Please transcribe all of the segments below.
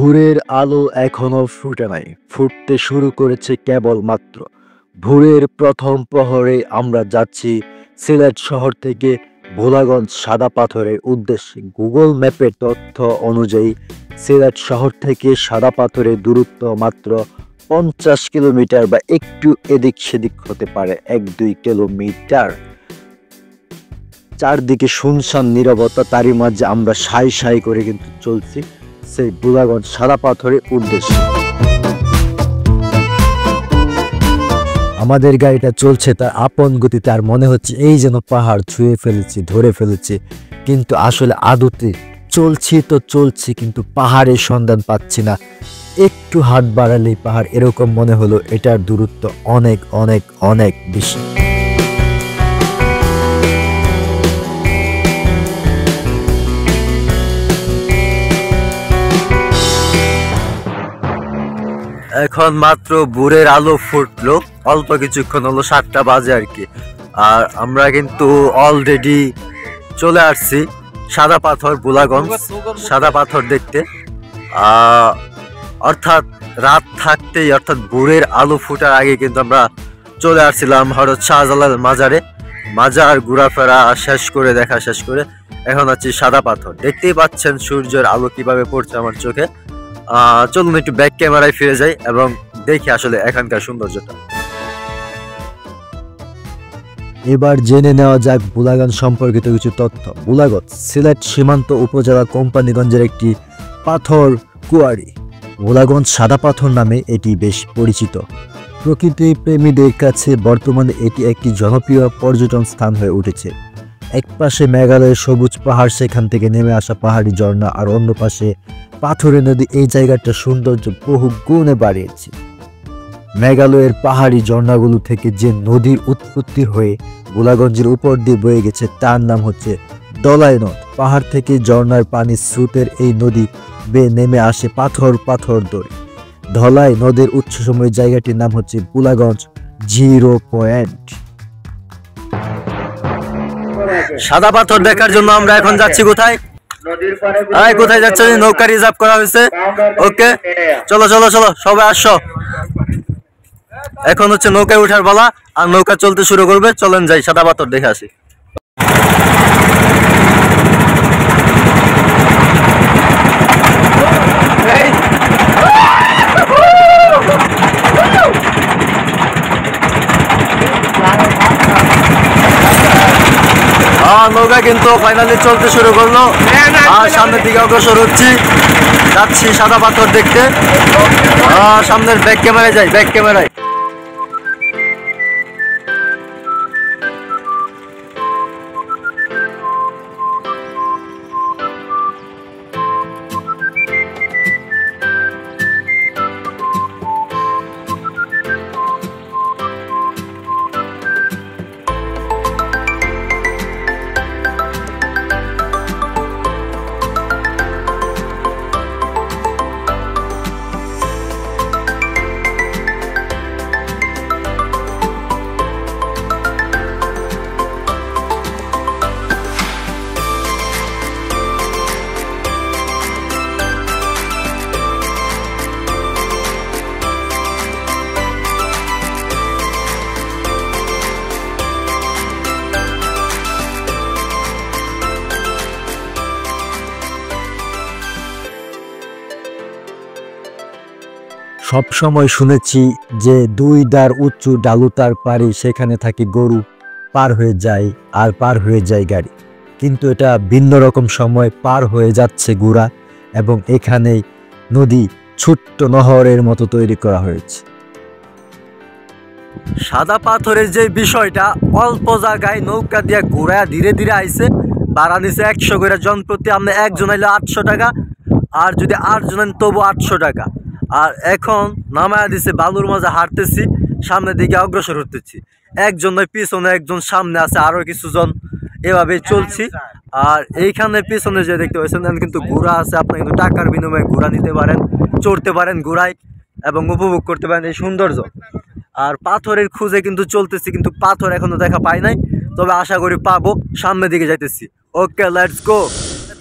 ভোরের আলো এখনো ফুটে নাই, ফুটতে শুরু করেছে কেবলমাত্র। ভোরের প্রথম প্রহরে আমরা যাচ্ছি সিলেট শহর থেকে ভোলাগঞ্জ সাদা পাথরের উদ্দেশ্যে। গুগল ম্যাপের তথ্য অনুযায়ী সিলেট শহর থেকে সাদা পাথরের দূরত্ব মাত্র 50 কিলোমিটার বা একটু এদিক সেদিক হতে পারে, 1-2 কিলোমিটার। চারদিকে শুনশান নীরবতা, তারই মাঝে আমরা সাই সাই করে কিন্তু চলছি সেই ভোলাগঞ্জ সাদা পাথরের উদ্দেশ্যে। আমাদের গাড়িটা চলছে তার আপন গতিতে, আর মনে হচ্ছে এই যেন পাহাড় ছুঁয়ে ফেলেছি, ধরে ফেলেছি। কিন্তু আসলে আদতে চলছি তো চলছি, কিন্তু পাহাড়ের সন্ধান পাচ্ছি না। একটু হাত বাড়ালেই পাহাড়, এরকম মনে হলো। এটার দূরত্ব অনেক অনেক অনেক বেশি। এখন মাত্র ভোরের আলো ফুটলো, অল্প কিছুক্ষণ হলো, 7টা বাজে আর কি। আর আমরা কিন্তু অলরেডি চলে আসছি সাদা পাথর, ভোলাগঞ্জ সাদা পাথর দেখতে। অর্থাৎ রাত থাকতেই, অর্থাৎ ভোরের আলো ফুটার আগে কিন্তু আমরা চলে আসছিলাম হযরত শাহজালাল মাজারে। মাজার ঘোরাফেরা শেষ করে, দেখা শেষ করে এখন আছি সাদা পাথর। দেখতেই পাচ্ছেন সূর্যের আলো কিভাবে পড়ছে আমার চোখে। চলুন একটু ব্যাক ক্যামেরায় ফিরে যাই এবং দেখি আসলে এখানকার সৌন্দর্যটা। এবার জেনে নেওয়া যাক ভোলাগঞ্জ সম্পর্কিত কিছু তথ্য। ভোলাগঞ্জ সিলেট সীমান্ত উপজেলা কোম্পানীগঞ্জের একটি পাথর কুয়ারি। ভোলাগঞ্জ সাদা পাথর নামে এটি বেশ পরিচিত। প্রকৃতি প্রেমীদের কাছে বর্তমানে এটি একটি জনপ্রিয় পর্যটন স্থান হয়ে উঠেছে। এক পাশে মেঘালয়ের সবুজ পাহাড়, সেখান থেকে নেমে আসা পাহাড়ি ঝর্ণা, আর অন্য পাশে পাথরের নদী এই জায়গাটার সৌন্দর্য বহু গুণে বাড়িয়েছে। মেঘালয়ের পাহাড়ি ঝর্ণাগুলো থেকে যে নদীর উৎপত্তি হয়ে ভোলাগঞ্জের উপর দিয়ে বয়ে গেছে তার নাম হচ্ছে ধলাই নদ। পাহাড় থেকে ঝর্ণার পানির স্রোতের এই নদী বেয়ে নেমে আসে পাথর পাথর দড়ি। ধলাই নদের উৎস সময়ের জায়গাটির নাম হচ্ছে ভোলাগঞ্জ 0 পয়েন্ট। সাদা পাথর দেখার জন্য আমরা এখন যাচ্ছি কোথায়? কোথায় যাচ্ছে? নৌকা রিজার্ভ করা হয়েছে। ওকে, চলো চলো চলো সবাই আসো। এখন হচ্ছে নৌকায় ওঠার পালা, আর নৌকা চলতে শুরু করবে। চলেন যাই সাদা পাথর দেখে আসি। নৌকা কিন্তু ফাইনালি চলতে শুরু করলো, আর সামনের দিকে অগ্রসর হচ্ছি, যাচ্ছি সাদা পাথর দেখতে। সামনের ব্যাক ক্যামেরায় যাই, ব্যাক ক্যামেরায়। সব সময় শুনেছি যে 2 দাঁড় উঁচু ডালুতার পারি, সেখানে থাকি গরু, পার হয়ে যায় আর পার হয়ে যায় গাড়ি। কিন্তু এটা ভিন্ন রকম সময় পার হয়ে যাচ্ছে ঘোড়া, এবং এখানেই নদী ছোট্ট নহরের মতো তৈরি করা হয়েছে। সাদা পাথরের যে বিষয়টা, অল্প জায়গায় নৌকা দিয়ে ঘোড়া ধীরে ধীরে আইছে। ভাড়া নিছে 100 করে জনপ্রতি। আমরা একজন আইলে 800 টাকা, আর যদি 8 জন তবু 800 টাকা। আর এখন নামায়া দিছে, বালুর মাঝে হাঁটতেছি, সামনের দিকে অগ্রসর হতেছি। একজন পিছনে, একজন সামনে আছে, আরো কিছু জন, এভাবে চলছি। আর এইখানে পিছনে যে দেখতে পাচ্ছেন কিন্তু ঘোড়া আছে। আপনি কিন্তু টাকার বিনিময়ে ঘোড়া নিতে পারেন, চড়তে পারেন ঘোড়ায়, এবং উপভোগ করতে পারেন এই সৌন্দর্য। আর পাথরের খুঁজে কিন্তু চলতেছি, কিন্তু পাথর এখনো দেখা পাই নাই, তবে আশা করি পাবো। সামনের দিকে যাইতেছি। ওকে, লেটস গো।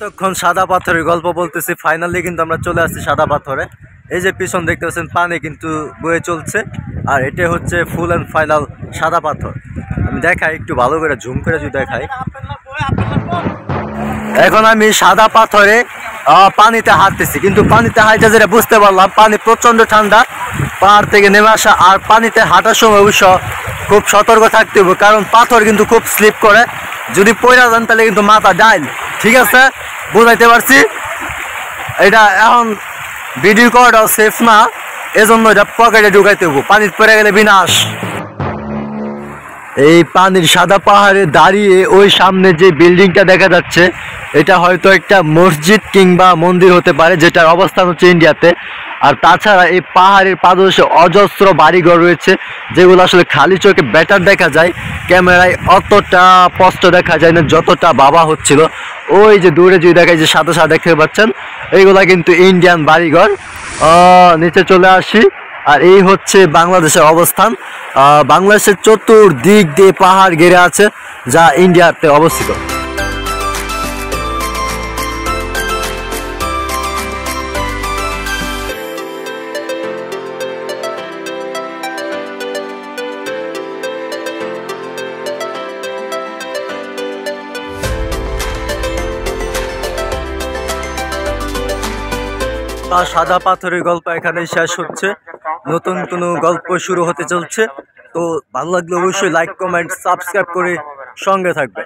এতক্ষণ সাদা পাথরের গল্প বলতেছি, ফাইনালি কিন্তু আমরা চলে আসছি সাদা পাথরে। এই যে পিছন দেখতে পাচ্ছেন পানি কিন্তু বয়ে চলছে, আর এটা হচ্ছে ফুল অ্যান্ড ফাইনাল সাদা পাথর। আমি দেখাই একটু ভালো করে জুম করে যদি দেখাই। এখন আমি সাদা পাথরে পানিতে হাঁটতেছি, কিন্তু পানিতে হাঁটতে যেটা বুঝতে পারলাম পানি প্রচন্ড ঠান্ডা, পাহাড় থেকে নেমে আসা। আর পানিতে হাঁটার সময় অবশ্য খুব সতর্ক থাকতে হবে, কারণ পাথর কিন্তু খুব স্লিপ করে, যদি পয়রা যান তাহলে কিন্তু মাথা ডাইল। ঠিক আছে, বুঝাইতে পারছি। এটা এখন ভিডিও করাটাও সেফ না, এজন্য এটা পকেটে ঢুকাইতে হবো, পানিতে পড়ে গেলে বিনাশ। এই পানির সাদা পাহাড়ে দাঁড়িয়ে ওই সামনে যে বিল্ডিংটা দেখা যাচ্ছে, এটা হয়তো একটা মসজিদ কিংবা মন্দির হতে পারে, যেটার অবস্থান হচ্ছে ইন্ডিয়াতে। আর তাছাড়া এই পাহাড়ের পাদদেশে অজস্র বাড়িঘর রয়েছে, যেগুলো আসলে খালি চোখে বেটার দেখা যায়, ক্যামেরায় অতটা স্পষ্ট দেখা যায় না যতটা ভাবা হচ্ছিল। ওই যে দূরে যদি দেখায় যে সাদা সাদা দেখতে পাচ্ছেন, এইগুলা কিন্তু ইন্ডিয়ান বাড়িঘর। নিচে চলে আসি, আর এই হচ্ছে বাংলাদেশের অবস্থান। বাংলাদেশের চতুর্দিক দিয়ে পাহাড় ঘিরে আছে, যা ইন্ডিয়াতে অবস্থিত। সাদা পাথরের গল্প এখানেই শেষ হচ্ছে, নতুন কোনো গল্প শুরু হতে চলছে। তো ভালো লাগলে অবশ্যই লাইক, কমেন্ট, সাবস্ক্রাইব করে সঙ্গে থাকবে।